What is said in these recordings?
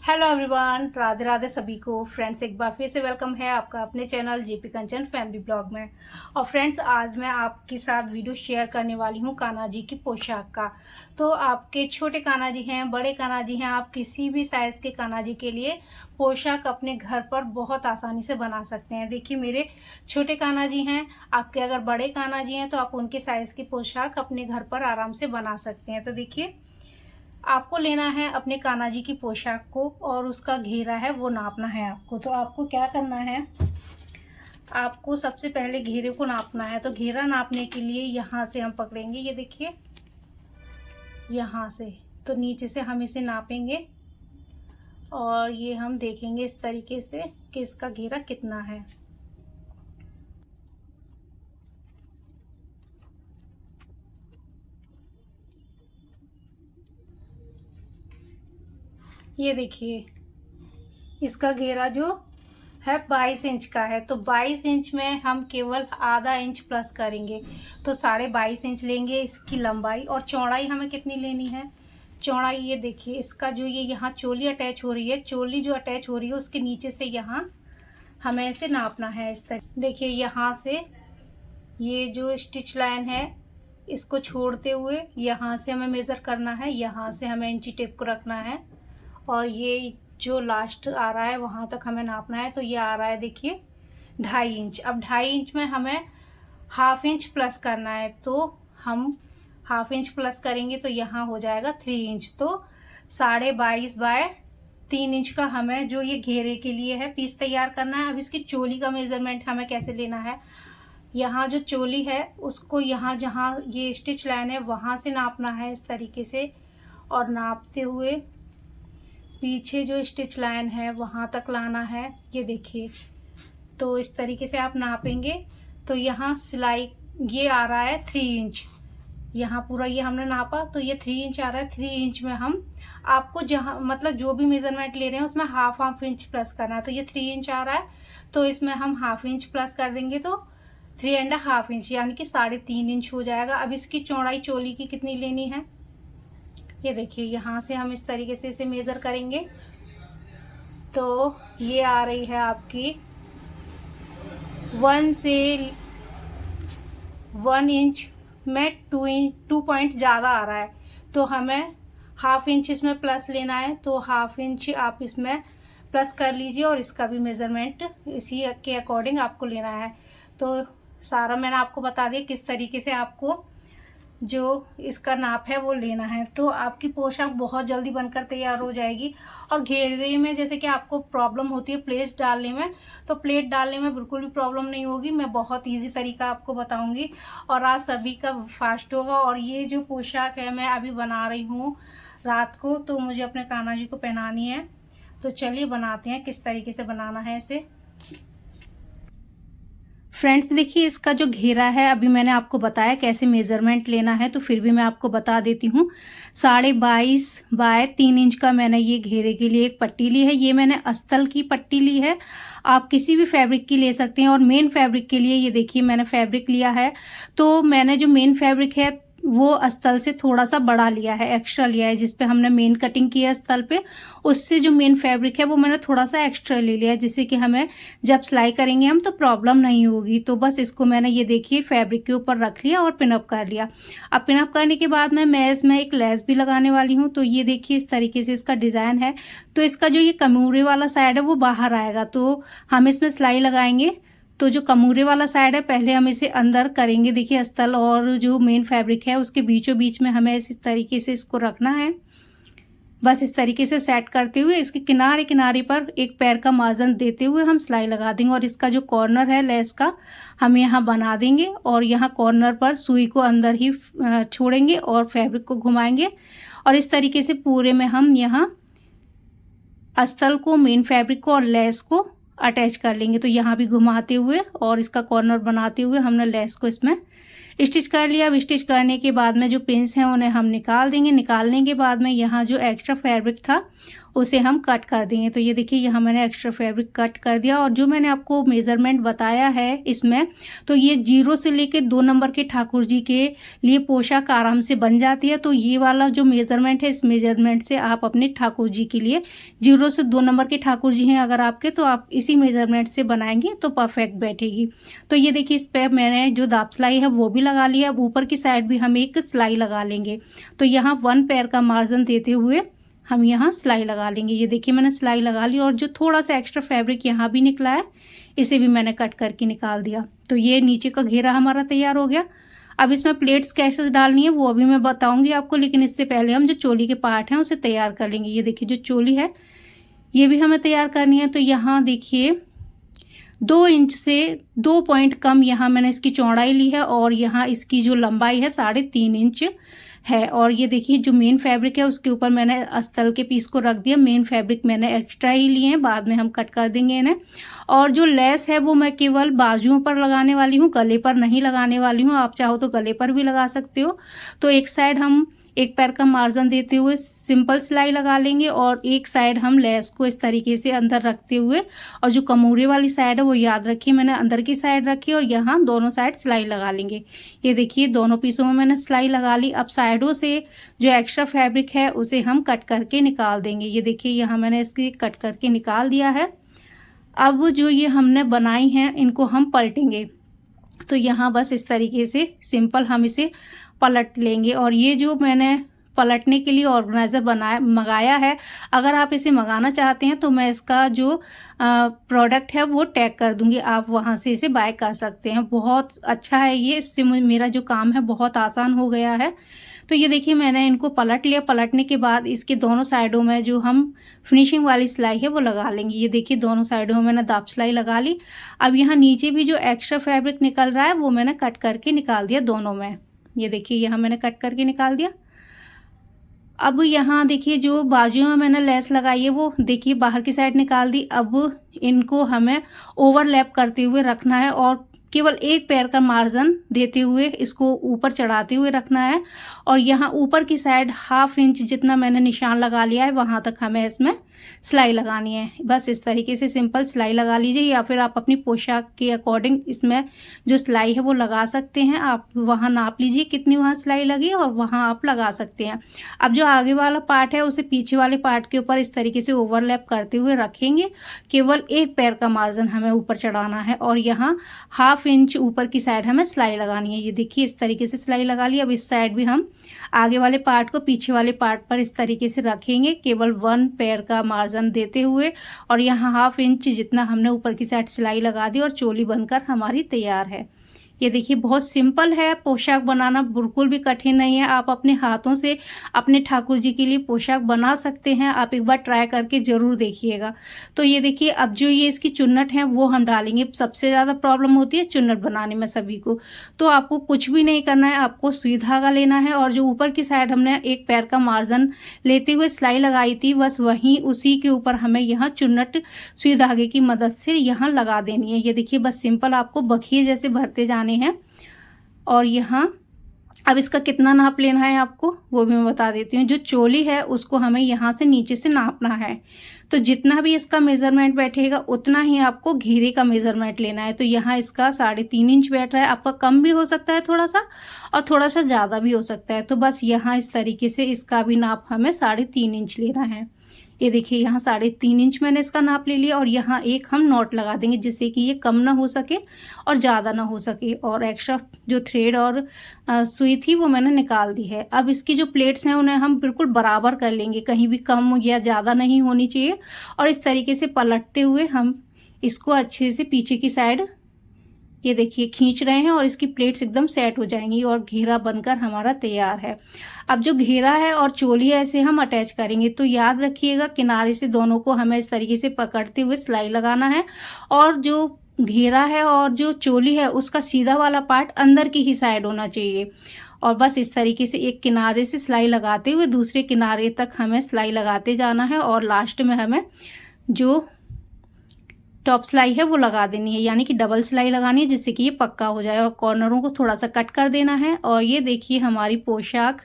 Hello everyone, Radhe Radhe सभी को। Friends, एक बार फिर से वेलकम है आपका अपने चैनल जेपी कंचन फैमिली ब्लॉग में। और फ्रेंड्स, आज मैं आपके साथ वीडियो शेयर करने वाली हूँ कान्हा जी की पोशाक का। तो आपके छोटे कान्हा जी हैं, बड़े कान्हा जी हैं, आप किसी भी साइज़ के कान्हा जी के लिए पोशाक अपने घर पर बहुत आसानी से बना सकते हैं। देखिए, मेरे छोटे कान्हा जी हैं, आपके अगर बड़े कान्हा जी हैं तो आप उनके साइज़ की पोशाक अपने घर पर आराम से बना सकते हैं। तो देखिए, आपको लेना है अपने कान्हा जी की पोशाक को और उसका घेरा है वो नापना है आपको। तो आपको क्या करना है, आपको सबसे पहले घेरे को नापना है। तो घेरा नापने के लिए यहाँ से हम पकड़ेंगे, ये देखिए यहाँ से, तो नीचे से हम इसे नापेंगे और ये हम देखेंगे इस तरीके से कि इसका घेरा कितना है। ये देखिए, इसका घेरा जो है 22 इंच का है। तो 22 इंच में हम केवल आधा इंच प्लस करेंगे, तो 22.5 इंच लेंगे इसकी लंबाई। और चौड़ाई हमें कितनी लेनी है, चौड़ाई ये देखिए, इसका जो ये यहाँ चोली अटैच हो रही है, चोली जो अटैच हो रही है उसके नीचे से यहाँ हमें इसे नापना है इस तरह। देखिए, यहाँ से ये जो स्टिच लाइन है इसको छोड़ते हुए यहाँ से हमें मेज़र करना है, यहाँ से हमें इंची टेप को रखना है और ये जो लास्ट आ रहा है वहाँ तक हमें नापना है। तो ये आ रहा है देखिए 2.5 इंच। अब 2.5 इंच में हमें हाफ इंच प्लस करना है, तो हम हाफ इंच प्लस करेंगे तो यहाँ हो जाएगा 3 इंच। तो 22.5 बाय 3 इंच का हमें जो ये घेरे के लिए है पीस तैयार करना है। अब इसकी चोली का मेज़रमेंट हमें कैसे लेना है, यहाँ जो चोली है उसको यहाँ जहाँ ये स्टिच लाइन है वहाँ से नापना है इस तरीके से, और नापते हुए पीछे जो स्टिच लाइन है वहाँ तक लाना है। ये देखिए, तो इस तरीके से आप नापेंगे तो यहाँ सिलाई ये आ रहा है 3 इंच। यहाँ पूरा ये हमने नापा तो ये 3 इंच आ रहा है। 3 इंच में हम आपको जहाँ मतलब जो भी मेज़रमेंट ले रहे हैं उसमें हाफ इंच प्लस करना है। तो ये 3 इंच आ रहा है, तो इसमें हम हाफ इंच प्लस कर देंगे तो 3.5 इंच यानी कि 3.5 इंच हो जाएगा। अब इसकी चौड़ाई चोली की कितनी लेनी है, ये देखिए, यहाँ से हम इस तरीके से इसे मेज़र करेंगे तो ये आ रही है आपकी 1 से 1 इंच में 2 पॉइंट ज़्यादा आ रहा है, तो हमें हाफ इंच इसमें प्लस लेना है। तो हाफ इंच आप इसमें प्लस कर लीजिए और इसका भी मेज़रमेंट इसी के अकॉर्डिंग आपको लेना है। तो सारा मैंने आपको बता दिया किस तरीके से आपको जो इसका नाप है वो लेना है। तो आपकी पोशाक बहुत जल्दी बनकर तैयार हो जाएगी। और घेरे में जैसे कि आपको प्रॉब्लम होती है प्लेट डालने में, तो प्लेट डालने में बिल्कुल भी प्रॉब्लम नहीं होगी। मैं बहुत इजी तरीका आपको बताऊंगी और आज सभी का फास्ट होगा। और ये जो पोशाक है मैं अभी बना रही हूँ रात को, तो मुझे अपने कान्हा जी को पहनानी है। तो चलिए बनाते हैं किस तरीके से बनाना है इसे। फ्रेंड्स, देखिए, इसका जो घेरा है अभी मैंने आपको बताया कैसे मेज़रमेंट लेना है, तो फिर भी मैं आपको बता देती हूँ। 22.5 बाय 3 इंच का मैंने ये घेरे के लिए एक पट्टी ली है। ये मैंने अस्तर की पट्टी ली है, आप किसी भी फैब्रिक की ले सकते हैं। और मेन फैब्रिक के लिए ये देखिए मैंने फैब्रिक लिया है, तो मैंने जो मेन फैब्रिक है वो अस्तर से थोड़ा सा बड़ा लिया है, एक्स्ट्रा लिया है, जिसपे हमने मेन कटिंग की है अस्तर पे, उससे जो मेन फैब्रिक है वो मैंने थोड़ा सा एक्स्ट्रा ले लिया है, जिससे कि हमें जब सिलाई करेंगे हम तो प्रॉब्लम नहीं होगी। तो बस इसको मैंने ये देखिए फैब्रिक के ऊपर रख लिया और पिनअप कर लिया। अब पिनअप करने के बाद मैं इसमें एक लेस भी लगाने वाली हूँ। तो ये देखिए इस तरीके से इसका डिज़ाइन है। तो इसका जो ये कमूरे वाला साइड है वो बाहर आएगा, तो हम इसमें सिलाई लगाएंगे। तो जो कमूरे वाला साइड है पहले हम इसे अंदर करेंगे। देखिए, अस्तर और जो मेन फैब्रिक है उसके बीचों बीच में हमें इस तरीके से इसको रखना है। बस इस तरीके से सेट करते हुए इसके किनारे किनारे पर एक पैर का मार्जिन देते हुए हम सिलाई लगा देंगे। और इसका जो कॉर्नर है लेस का हम यहाँ बना देंगे और यहाँ कॉर्नर पर सुई को अंदर ही छोड़ेंगे और फैब्रिक को घुमाएंगे। और इस तरीके से पूरे में हम यहाँ अस्तर को, मेन फैब्रिक को और लेस को अटैच कर लेंगे। तो यहाँ भी घुमाते हुए और इसका कॉर्नर बनाते हुए हमने लेस को इसमें स्टिच कर लिया। अब स्टिच करने के बाद में जो पिन्स हैं उन्हें हम निकाल देंगे। निकालने के बाद में यहाँ जो एक्स्ट्रा फैब्रिक था उसे हम कट कर देंगे। तो ये देखिए यहाँ मैंने एक्स्ट्रा फैब्रिक कट कर दिया। और जो मैंने आपको मेज़रमेंट बताया है इसमें, तो ये 0 से लेके 2 नंबर के ठाकुर जी के लिए पोशाक आराम से बन जाती है। तो ये वाला जो मेज़रमेंट है, इस मेज़रमेंट से आप अपने ठाकुर जी के लिए 0 से 2 नंबर के ठाकुर जी हैं अगर आपके, तो आप इसी मेज़रमेंट से बनाएंगे तो परफेक्ट बैठेगी। तो ये देखिए इस पे मैंने जो दाब सिलाई है वो भी लगा लिया। अब ऊपर की साइड भी हम एक सिलाई लगा लेंगे। तो यहाँ 1 पैर का मार्जिन देते हुए हम यहाँ सिलाई लगा लेंगे। ये देखिए मैंने सिलाई लगा ली। और जो थोड़ा सा एक्स्ट्रा फैब्रिक यहाँ भी निकला है, इसे भी मैंने कट करके निकाल दिया। तो ये नीचे का घेरा हमारा तैयार हो गया। अब इसमें प्लेट्स कैसे डालनी है वो अभी मैं बताऊंगी आपको, लेकिन इससे पहले हम जो चोली के पार्ट हैं उसे तैयार कर लेंगे। ये देखिए जो चोली है ये भी हमें तैयार करनी है। तो यहाँ देखिए 2 इंच से 2 पॉइंट कम यहाँ मैंने इसकी चौड़ाई ली है और यहाँ इसकी जो लंबाई है 3.5 इंच है। और ये देखिए जो मेन फैब्रिक है उसके ऊपर मैंने अस्तर के पीस को रख दिया। मेन फैब्रिक मैंने एक्स्ट्रा ही लिए हैं, बाद में हम कट कर देंगे इन्हें। और जो लेस है वो मैं केवल बाजुओं पर लगाने वाली हूँ, गले पर नहीं लगाने वाली हूँ। आप चाहो तो गले पर भी लगा सकते हो। तो एक साइड हम 1 पैर का मार्जिन देते हुए सिंपल सिलाई लगा लेंगे और एक साइड हम लेस को इस तरीके से अंदर रखते हुए, और जो कमूरे वाली साइड है वो याद रखिए मैंने अंदर की साइड रखी और यहाँ दोनों साइड सिलाई लगा लेंगे। ये देखिए दोनों पीसों में मैंने सिलाई लगा ली। अब साइडों से जो एक्स्ट्रा फैब्रिक है उसे हम कट करके निकाल देंगे। ये देखिए यहाँ मैंने इसकी कट करके निकाल दिया है। अब जो ये हमने बनाई हैं इनको हम पलटेंगे। तो यहाँ बस इस तरीके से सिंपल हम इसे पलट लेंगे। और ये जो मैंने पलटने के लिए ऑर्गेनाइज़र मंगाया है, अगर आप इसे मंगाना चाहते हैं तो मैं इसका जो प्रोडक्ट है वो टैग कर दूंगी, आप वहां से इसे बाय कर सकते हैं। बहुत अच्छा है ये, इससे मेरा जो काम है बहुत आसान हो गया है। तो ये देखिए मैंने इनको पलट लिया। पलटने के बाद इसके दोनों साइडों में जो हम फिनिशिंग वाली सिलाई है वो लगा लेंगे। ये देखिए दोनों साइडों में मैंने दाब सिलाई लगा ली। अब यहाँ नीचे भी जो एक्स्ट्रा फैब्रिक निकल रहा है वो मैंने कट करके निकाल दिया दोनों में। ये देखिए यहाँ मैंने कट करके निकाल दिया। अब यहाँ देखिए जो बाजुओं में मैंने लेस लगाई है वो देखिए बाहर की साइड निकाल दी। अब इनको हमें ओवरलैप करते हुए रखना है और केवल 1 पैर का मार्जिन देते हुए इसको ऊपर चढ़ाते हुए रखना है। और यहाँ ऊपर की साइड 1/2 इंच जितना मैंने निशान लगा लिया है वहां तक हमें इसमें सिलाई लगानी है। बस इस तरीके से सिंपल सिलाई लगा लीजिए, या फिर आप अपनी पोशाक के अकॉर्डिंग इसमें जो सिलाई है वो लगा सकते हैं। आप वहां नाप लीजिए कितनी वहां सिलाई लगी और वहां आप लगा सकते हैं। अब जो आगे वाला पार्ट है उसे पीछे वाले पार्ट के ऊपर इस तरीके से ओवरलैप करते हुए रखेंगे। केवल 1 पैर का मार्जिन हमें ऊपर चढ़ाना है और यहाँ 1/2 इंच ऊपर की साइड हमें सिलाई लगानी है। ये देखिए इस तरीके से सिलाई लगा ली। अब इस साइड भी हम आगे वाले पार्ट को पीछे वाले पार्ट पर इस तरीके से रखेंगे, केवल 1 पैर का मार्जिन देते हुए। और यहाँ 1/2 इंच जितना हमने ऊपर की साइड सिलाई लगा दी और चोली बनकर हमारी तैयार है। ये देखिए बहुत सिंपल है, पोशाक बनाना बिल्कुल भी कठिन नहीं है। आप अपने हाथों से अपने ठाकुर जी के लिए पोशाक बना सकते हैं। आप एक बार ट्राई करके जरूर देखिएगा। तो ये देखिए अब जो ये इसकी चुन्नट है वो हम डालेंगे। सबसे ज़्यादा प्रॉब्लम होती है चुन्नट बनाने में सभी को। तो आपको कुछ भी नहीं करना है, आपको सुई धागा लेना है और जो ऊपर की साइड हमने 1 पैर का मार्जिन लेते हुए सिलाई लगाई थी बस वहीं उसी के ऊपर हमें यहाँ चुन्नट सुई धागे की मदद से यहाँ लगा देनी है। ये देखिए बस सिंपल आपको बखिए जैसे भरते जाने हैं। और यहाँ अब इसका कितना नाप लेना है आपको वो भी मैं बता देती हूँ। जो चोली है उसको हमें यहाँ से नीचे से नापना है। तो जितना भी इसका मेजरमेंट बैठेगा उतना ही आपको घेरे का मेजरमेंट लेना है। तो यहाँ इसका 3.5 इंच बैठ रहा है। आपका कम भी हो सकता है थोड़ा सा और थोड़ा सा ज़्यादा भी हो सकता है। तो बस यहाँ इस तरीके से इसका भी नाप हमें 3.5 इंच लेना है। ये देखिए यहाँ 3.5 इंच मैंने इसका नाप ले लिया और यहाँ एक हम नॉट लगा देंगे जिससे कि ये कम ना हो सके और ज़्यादा ना हो सके। और एक्स्ट्रा जो थ्रेड और सुई थी वो मैंने निकाल दी है। अब इसकी जो प्लेट्स हैं उन्हें हम बिल्कुल बराबर कर लेंगे, कहीं भी कम या ज़्यादा नहीं होनी चाहिए। और इस तरीके से पलटते हुए हम इसको अच्छे से पीछे की साइड ये देखिए खींच रहे हैं और इसकी प्लेट्स एकदम सेट हो जाएंगी और घेरा बनकर हमारा तैयार है। अब जो घेरा है और चोली ऐसे हम अटैच करेंगे। तो याद रखिएगा किनारे से दोनों को हमें इस तरीके से पकड़ते हुए सिलाई लगाना है और जो घेरा है और जो चोली है उसका सीधा वाला पार्ट अंदर की ही साइड होना चाहिए। और बस इस तरीके से एक किनारे से सिलाई लगाते हुए दूसरे किनारे तक हमें सिलाई लगाते जाना है और लास्ट में हमें जो टॉप सिलाई है वो लगा देनी है, यानी कि डबल सिलाई लगानी है जिससे कि ये पक्का हो जाए। और कॉर्नरों को थोड़ा सा कट कर देना है। और ये देखिए हमारी पोशाक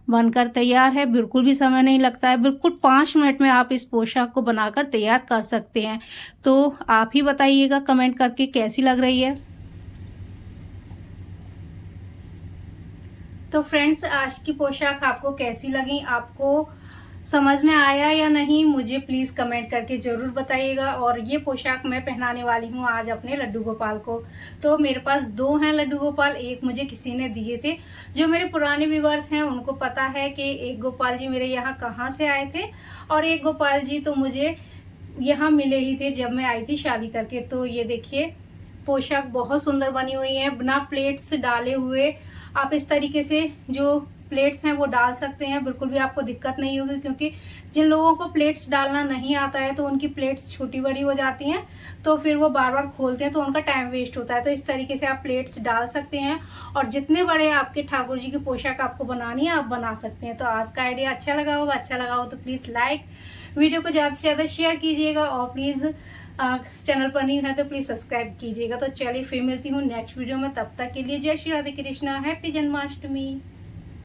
बनकर तैयार है। बिल्कुल भी समय नहीं लगता है, बिल्कुल 5 मिनट में आप इस पोशाक को बनाकर तैयार कर सकते हैं। तो आप ही बताइएगा कमेंट करके कैसी लग रही है। तो फ्रेंड्स, आज की पोशाक आपको कैसी लगी, आपको समझ में आया या नहीं, मुझे प्लीज़ कमेंट करके ज़रूर बताइएगा। और ये पोशाक मैं पहनाने वाली हूँ आज अपने लड्डू गोपाल को। तो मेरे पास 2 हैं लड्डू गोपाल, एक मुझे किसी ने दिए थे। जो मेरे पुराने व्यूअर्स हैं उनको पता है कि एक गोपाल जी मेरे यहाँ कहाँ से आए थे, और एक गोपाल जी तो मुझे यहाँ मिले ही थे जब मैं आई थी शादी करके। तो ये देखिए, पोशाक बहुत सुंदर बनी हुई है, बिना प्लेट्स डाले हुए। आप इस तरीके से जो प्लेट्स हैं वो डाल सकते हैं, बिल्कुल भी आपको दिक्कत नहीं होगी, क्योंकि जिन लोगों को प्लेट्स डालना नहीं आता है तो उनकी प्लेट्स छोटी बड़ी हो जाती हैं, तो फिर वो बार बार खोलते हैं तो उनका टाइम वेस्ट होता है। तो इस तरीके से आप प्लेट्स डाल सकते हैं, और जितने बड़े आपके ठाकुर जी की पोशाक आपको बनानी है आप बना सकते हैं। तो आज का आइडिया अच्छा लगा होगा, अच्छा लगा हो तो प्लीज़ लाइक, वीडियो को ज़्यादा से ज़्यादा शेयर कीजिएगा, और प्लीज़ चैनल पर नहीं है तो प्लीज़ सब्सक्राइब कीजिएगा। तो चलिए फिर मिलती हूँ नेक्स्ट वीडियो में, तब तक के लिए जय श्री राधे कृष्णा, हैप्पी जन्माष्टमी।